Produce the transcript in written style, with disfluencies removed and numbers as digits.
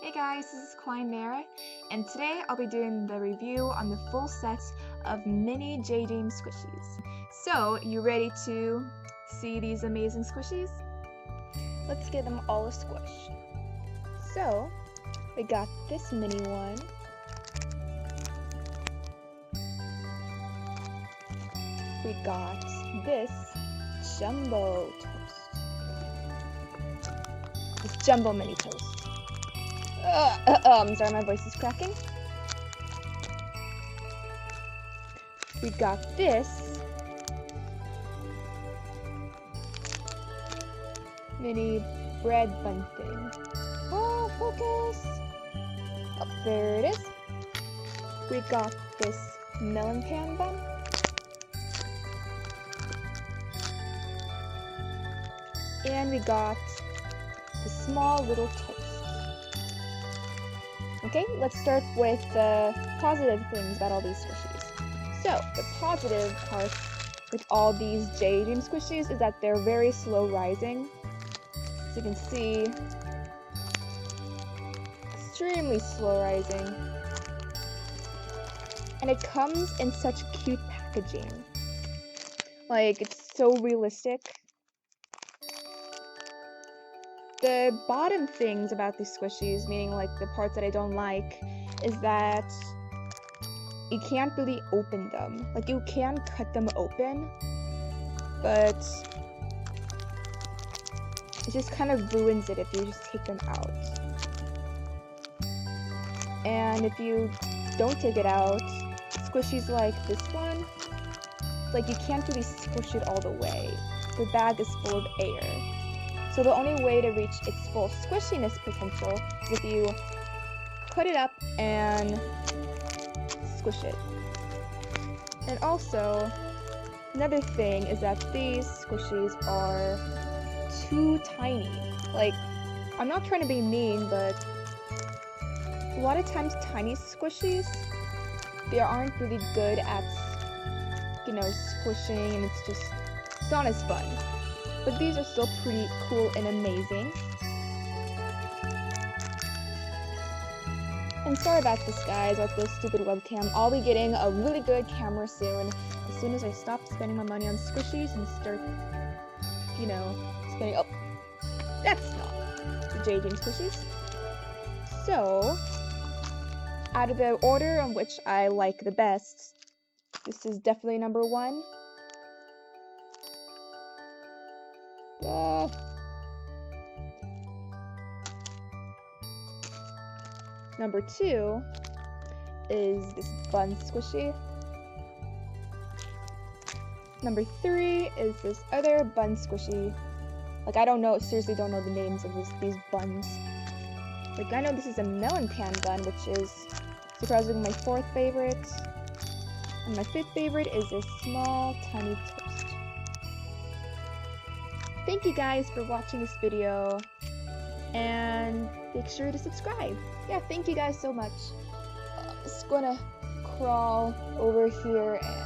Hey guys, this is Mara, and today I'll be doing the review on the full set of mini J James Squishies. So, you ready to see these amazing squishies? Let's give them all a squish. So, we got this mini one. We got this jumbo toast. This jumbo mini toast. I'm sorry, my voice is cracking. We got this mini bread bun thing. Oh, focus! Oh, there it is. We got this melon pan bun. And we got the small little toast. Okay, let's start with the positive things about all these squishies. So, the positive parts with all these J James squishies is that they're very slow rising. As you can see, extremely slow rising. And it comes in such cute packaging. Like, it's so realistic. The bottom things about these squishies, meaning like the parts that I don't like, is that you can't really open them. Like, you can cut them open, but it just kind of ruins it if you just take them out. And if you don't take it out, squishies like this one, like you can't really squish it all the way. The bag is full of air. So the only way to reach its full squishiness potential is if you put it up and squish it. And also, another thing is that these squishies are too tiny. Like, I'm not trying to be mean, but a lot of times tiny squishies, they aren't really good at, squishing, and it's not as fun. But these are still pretty cool and amazing. And sorry about this, guys, about this stupid webcam. I'll be getting a really good camera soon, as soon as I stop spending my money on squishies and start, spending... Oh, that's not the J James squishies. So, out of the order on which I like the best, this is definitely number 1. Number 2 is this bun squishy. Number 3 is this other bun squishy. Like, I seriously don't know the names of these buns. Like, I know this is a melon pan bun, which is surprisingly my 4th favorite. And my 5th favorite is this small, tiny toast. Thank you guys for watching this video, and make sure to subscribe. Yeah, thank you guys so much. I'm just gonna crawl over here and